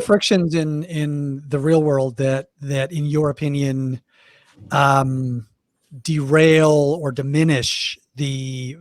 the frictions in the real world that in your opinion derail or diminish the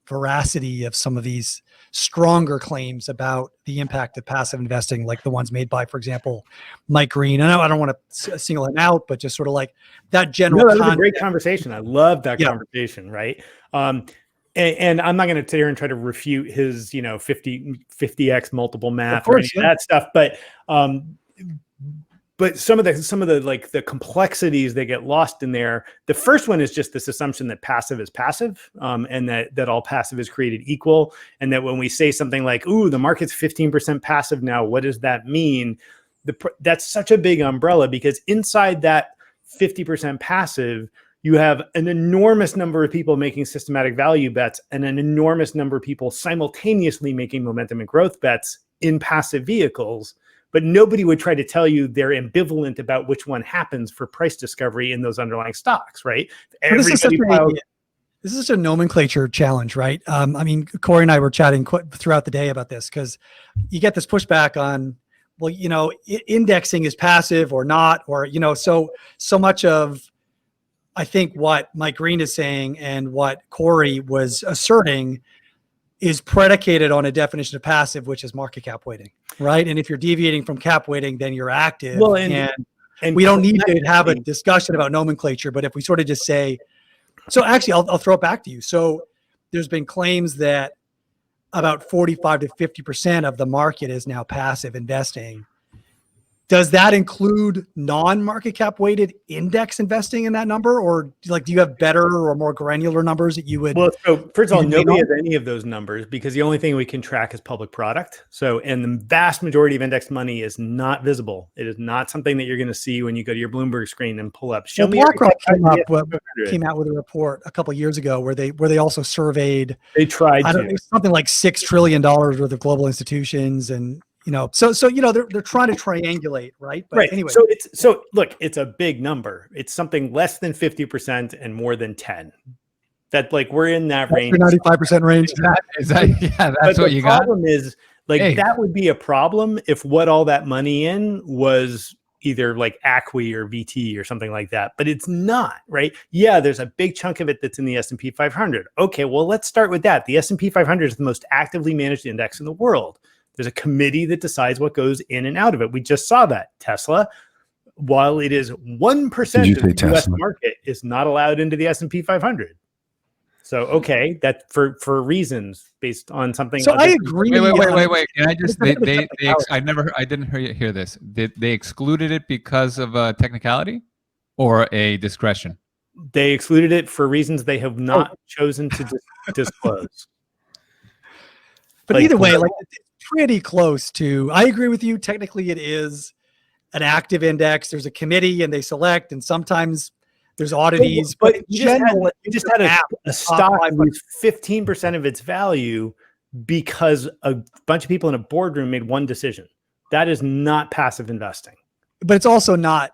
veracity of some of these stronger claims about the impact of passive investing, like the ones made by, for example, Mike Green? I know I don't want to single him out, but just sort of like that general. No, that was a great conversation. I love that conversation, right? And I'm not going to sit here and try to refute his, 50x multiple math or any of that stuff, but some of the like the complexities that get lost in there. The first one is just this assumption that passive is passive, and that all passive is created equal. And that when we say something like, "Ooh, the market's 15% passive now," what does that mean? That's such a big umbrella, because inside that 50% passive, you have an enormous number of people making systematic value bets and an enormous number of people simultaneously making momentum and growth bets in passive vehicles. But nobody would try to tell you they're ambivalent about which one happens for price discovery in those underlying stocks, right? This is such a nomenclature challenge, right? I mean, Corey and I were chatting throughout the day about this, because you get this pushback on, well, indexing is passive or not, or, so much of, I think, what Mike Green is saying and what Corey was asserting is predicated on a definition of passive, which is market cap weighting, right? And if you're deviating from cap weighting, then you're active. Well, and we don't need to have a discussion about nomenclature, but if we sort of just say, so actually, I'll throw it back to you. So there's been claims that about 45 to 50% of the market is now passive investing. Does that include non-market cap weighted index investing in that number? Or do you have better or more granular numbers that you would? Well, so first of all, nobody has any of those numbers, because the only thing we can track is public product. So, and the vast majority of index money is not visible. It is not something that you're going to see when you go to your Bloomberg screen and pull up. BlackRock came out with a report a couple of years ago where they also surveyed. They tried something like $6 trillion worth of global institutions, and they're trying to triangulate, right? But right. Anyway, so look, it's a big number. It's something less than 50% and more than 10. That we're in that range. 95% range. That's what you got. The problem is that would be a problem if what all that money in was either like ACWI or VT or something like that, but it's not, right? Yeah, there's a big chunk of it that's in the S&P 500. Okay, well, let's start with that. The S&P 500 is the most actively managed index in the world. There's a committee that decides what goes in and out of it. We just saw that. Tesla, while it is 1% of the US market, is not allowed into the S&P 500. So, okay, that for reasons based on something. So I agree. Wait. Can I just, I didn't hear this. They excluded it because of a technicality or a discretion? They excluded it for reasons they have not chosen to disclose. But either way, it's pretty close to, I agree with you. Technically, it is an active index. There's a committee and they select, and sometimes there's oddities. But you just had a stock lose 15% of its value because a bunch of people in a boardroom made one decision. That is not passive investing. But it's also not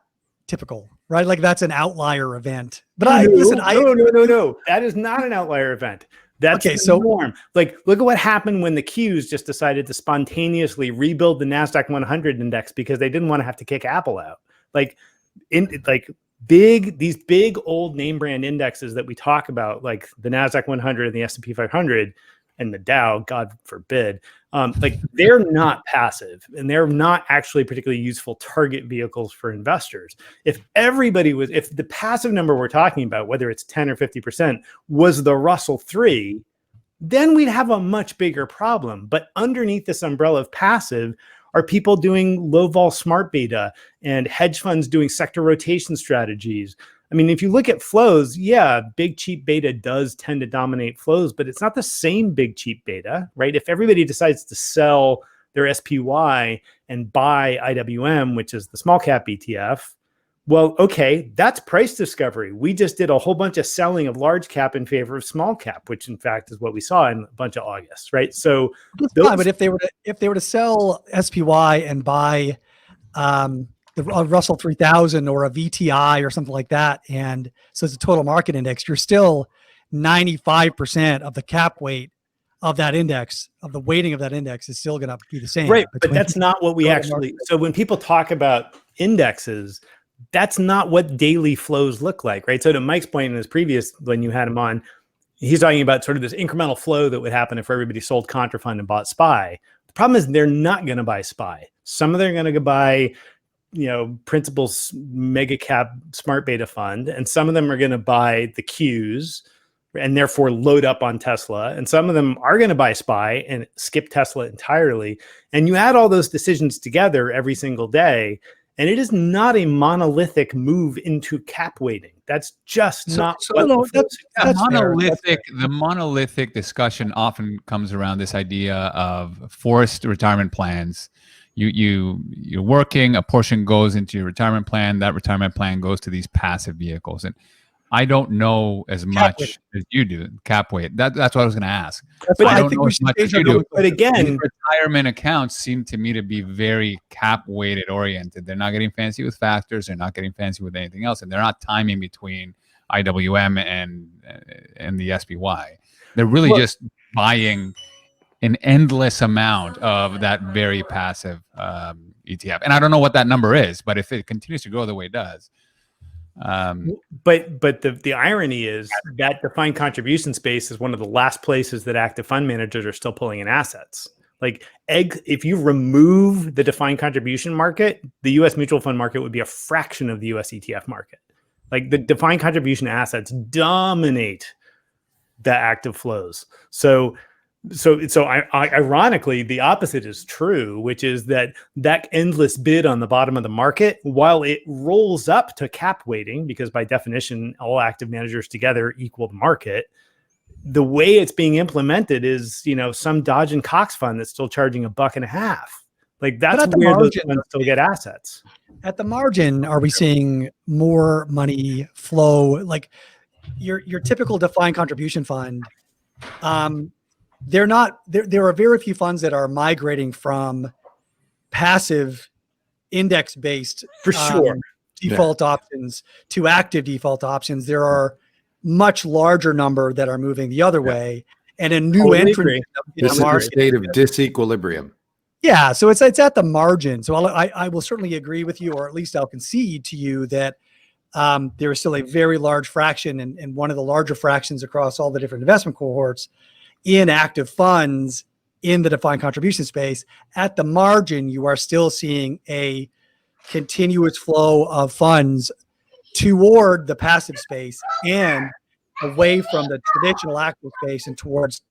typical, right? That's an outlier event. But no. That is not an outlier event. That's the norm. Look at what happened when the Qs just decided to spontaneously rebuild the NASDAQ 100 index because they didn't want to have to kick Apple out. These big old name brand indexes that we talk about, like the NASDAQ 100 and the S&P 500 and the Dow, God forbid, they're not passive and they're not actually particularly useful target vehicles for investors. If the passive number we're talking about, whether it's 10 or 50%, was the Russell 3, then we'd have a much bigger problem. But underneath this umbrella of passive are people doing low vol smart beta and hedge funds doing sector rotation strategies. I mean, if you look at flows, big cheap beta does tend to dominate flows, but it's not the same big cheap beta, right? If everybody decides to sell their SPY and buy IWM, which is the small cap ETF, well, okay, that's price discovery. We just did a whole bunch of selling of large cap in favor of small cap, which in fact is what we saw in a bunch of August, right? So, but if they were to sell SPY and buy the Russell 3000 or a VTI or something like that, and so it's a total market index, you're still 95% of the cap weight of that index, of the weighting of that index, is still going to be the same. Right, but that's not what we actually. So when people talk about indexes, that's not what daily flows look like, right? So to Mike's point in his previous, when you had him on, he's talking about sort of this incremental flow that would happen if everybody sold Contrafund and bought SPY. The problem is they're not going to buy SPY. Some of them are going to buy, Principal's mega cap smart beta fund, and some of them are going to buy the Qs and therefore load up on Tesla. And some of them are going to buy SPY and skip Tesla entirely. And you add all those decisions together every single day, and it is not a monolithic move into cap weighting. That's just not what that's the monolithic discussion often comes around this idea of forced retirement plans. You're working, a portion goes into your retirement plan, that retirement plan goes to these passive vehicles. And I don't know as much as you do, cap weight. That's what I was going to ask. But I don't know as much as you do. But again, retirement accounts seem to me to be very cap weighted oriented. They're not getting fancy with factors. They're not getting fancy with anything else. And they're not timing between IWM and the SPY. They're really just buying an endless amount of that very passive ETF. And I don't know what that number is, but if it continues to grow the way it does. But the irony is that defined contribution space is one of the last places that active fund managers are still pulling in assets. Like if you remove the defined contribution market, the U.S. mutual fund market would be a fraction of the U.S. ETF market. Like the defined contribution assets dominate the active flows. So ironically, the opposite is true, which is that endless bid on the bottom of the market, while it rolls up to cap weighting, because by definition, all active managers together equal the market, the way it's being implemented is, some Dodge and Cox fund that's still charging $1.50. Like that's where those funds still get assets. At the margin, are we seeing more money flow? Like your typical defined contribution fund, they're not there are very few funds that are migrating from passive index based for sure default options to active default options. There are much larger number that are moving the other way, and a new entrant in this is a state of disequilibrium. Yeah, so it's at the margin. So I will certainly agree with you, or at least I'll concede to you that there is still a very large fraction, and one of the larger fractions across all the different investment cohorts in active funds in the defined contribution space. At the margin, you are still seeing a continuous flow of funds toward the passive space and away from the traditional active space and towards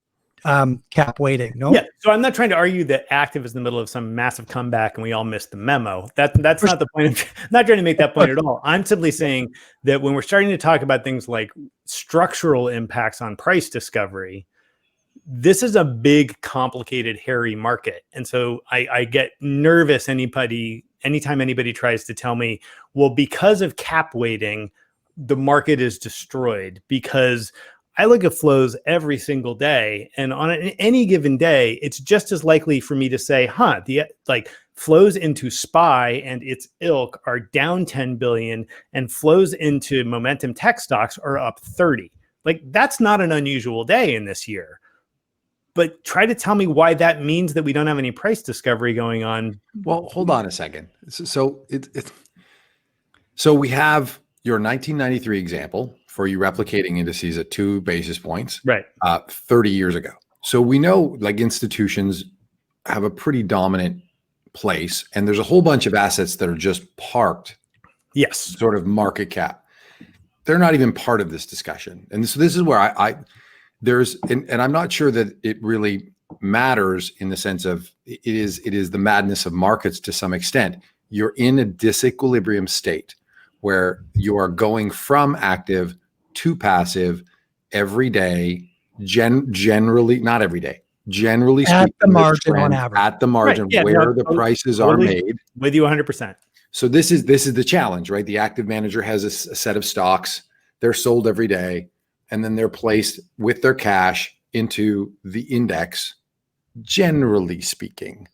cap weighting. No? Yeah. So I'm not trying to argue that active is in the middle of some massive comeback and we all missed the memo. That's not the point. I'm not trying to make that point at all. I'm simply saying that when we're starting to talk about things like structural impacts on price discovery, this is a big, complicated, hairy market. And so I get nervous anytime anybody tries to tell me, well, because of cap weighting, the market is destroyed. Because I look at flows every single day, and on any given day, it's just as likely for me to say, flows into SPY and its ilk are down 10 billion, and flows into momentum tech stocks are up 30. Like, that's not an unusual day in this year. But try to tell me why that means that we don't have any price discovery going on. Well, hold on a second. So we have your 1993 example for you replicating indices at 2 basis points, right? 30 years ago. So we know like institutions have a pretty dominant place, and there's a whole bunch of assets that are just parked. Yes, sort of market cap. They're not even part of this discussion, and so this is where and I'm not sure that it really matters in the sense of it is the madness of markets to some extent. You're in a disequilibrium state where you are going from active to passive every day, generally, not every day, generally at speaking, the margin on average. At the margin, right. Where the prices are made. With you 100%. So this is the challenge, right? The active manager has a set of stocks. They're sold every day, and then they're placed with their cash into the index, generally speaking.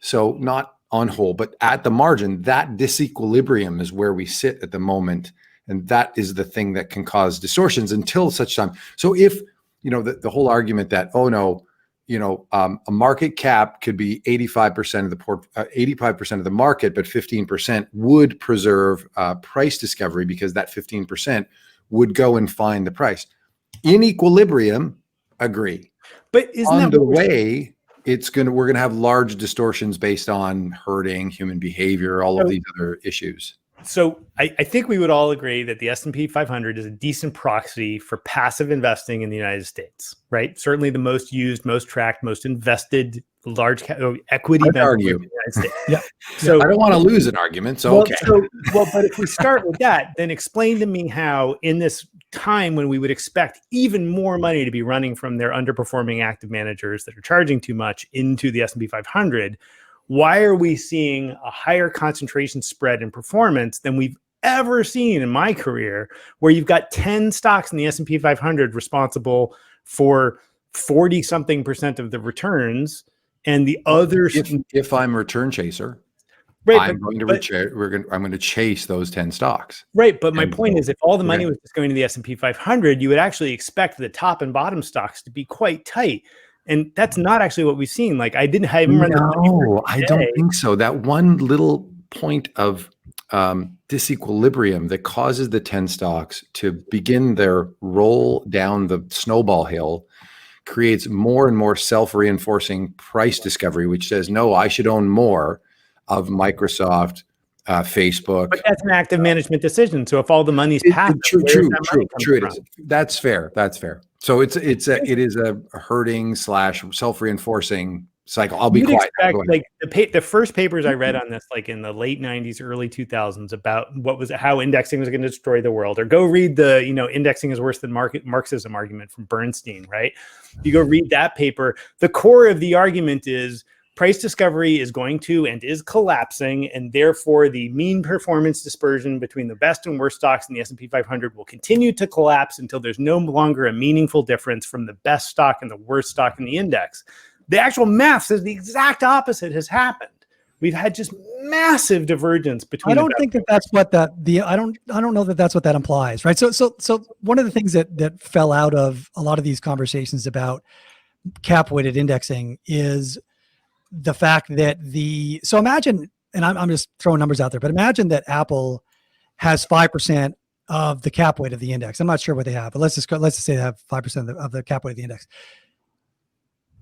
So not on whole, but at the margin, that disequilibrium is where we sit at the moment. And that is the thing that can cause distortions until such time. So if, the whole argument that, oh no, a market cap could be 85% of the 85% of the market, but 15% would preserve price discovery because that 15% would go and find the price. In equilibrium, agree. But isn't On that the what way, we're gonna have large distortions based on herding, human behavior, all of these other issues. So I think we would all agree that the S&P 500 is a decent proxy for passive investing in the United States, right? Certainly the most used, most tracked, most invested large equity I'd argue. in the United States. Yeah. So I don't want to lose an argument, so okay. But if we start with that, then explain to me how in this time when we would expect even more money to be running from their underperforming active managers that are charging too much into the S&P 500, why are we seeing a higher concentration spread in performance than we've ever seen in my career, where you've got 10 stocks in the S&P 500 responsible for 40-something% of the returns, and the others? If I'm a return chaser, right, I'm going to chase those 10 stocks. Right, but my point is, if all the money was just going to the S&P 500, you would actually expect the top and bottom stocks to be quite tight. And that's not actually what we've seen. Like, I haven't run No, I don't think so. That one little point of disequilibrium that causes the 10 stocks to begin their roll down the snowball hill creates more and more self-reinforcing price discovery, which says, no, I should own more of Microsoft, Facebook. But that's an active management decision. So if all the money's passive, true. It from? is. That's fair. So it is a herding / self-reinforcing cycle. I'll be quiet. Like the first papers I read on this, like in the late 90s, early 2000s, about how indexing was going to destroy the world, or go read the indexing is worse than Marxism argument from Bernstein. Right? You go read that paper. The core of the argument is price discovery is going to and is collapsing, and therefore the mean performance dispersion between the best and worst stocks in the S&P 500 will continue to collapse until there's no longer a meaningful difference from the best stock and the worst stock in the index. The actual math says the exact opposite has happened. We've had just massive divergence between. I don't think that's what I don't know that that's what that implies, right? So one of the things that fell out of a lot of these conversations about cap weighted indexing is the fact that so imagine, and I'm just throwing numbers out there, but imagine that Apple has 5% of the cap weight of the index. I'm not sure what they have, but let's just say they have 5% of the cap weight of the index.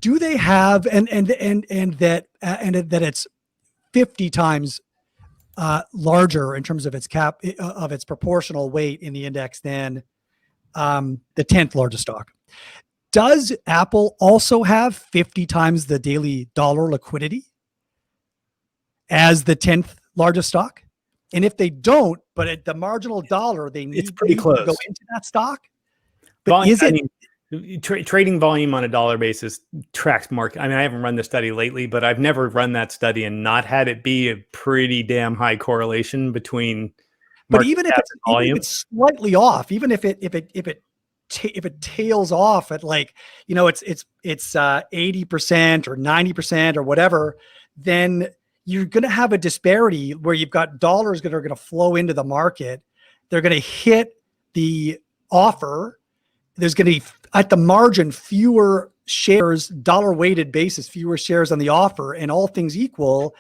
Do they have and that it's 50 times larger in terms of its its proportional weight in the index than the 10th largest stock? Does Apple also have 50 times the daily dollar liquidity as the 10th largest stock? And if they don't, but at the marginal dollar, they need, it's pretty close to go into that stock. But trading volume on a dollar basis tracks market. I mean, I haven't run the study lately, but I've never run that study and not had it be a pretty damn high correlation between. But even if it's slightly off, even if it tails off at like, it's 80% or 90% or whatever, then you're going to have a disparity where you've got dollars that are going to flow into the market. They're going to hit the offer. There's going to be at the margin fewer shares, dollar weighted basis, fewer shares on the offer, and all things equal,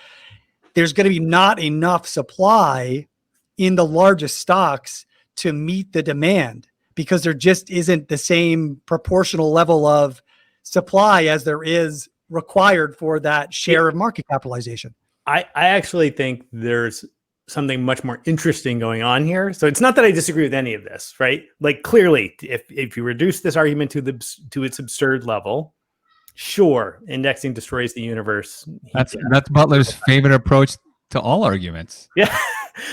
there's going to be not enough supply in the largest stocks to meet the demand, because there just isn't the same proportional level of supply as there is required for that share of market capitalization. I actually think there's something much more interesting going on here. So it's not that I disagree with any of this, right? Like, clearly, if you reduce this argument to its absurd level, sure, indexing destroys the universe. That's Butler's favorite approach to all arguments. Yeah.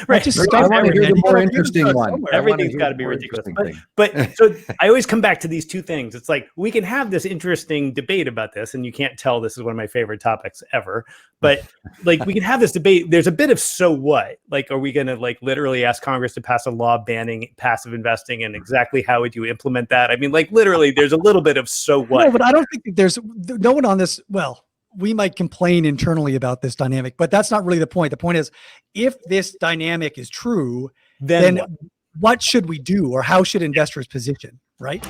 Right. I want to hear the more interesting one. Everything's got to be ridiculous. But so I always come back to these two things. It's like, we can have this interesting debate about this, and you can't tell this is one of my favorite topics ever. But like, we can have this debate. There's a bit of so what? Like, are we going to like literally ask Congress to pass a law banning passive investing, and exactly how would you implement that? I mean, like, literally, there's a little bit of so what. No, but I don't think there's no one on this. Well, we might complain internally about this dynamic, but that's not really the point. The point is, if this dynamic is true, then what should we do, or how should investors position, right?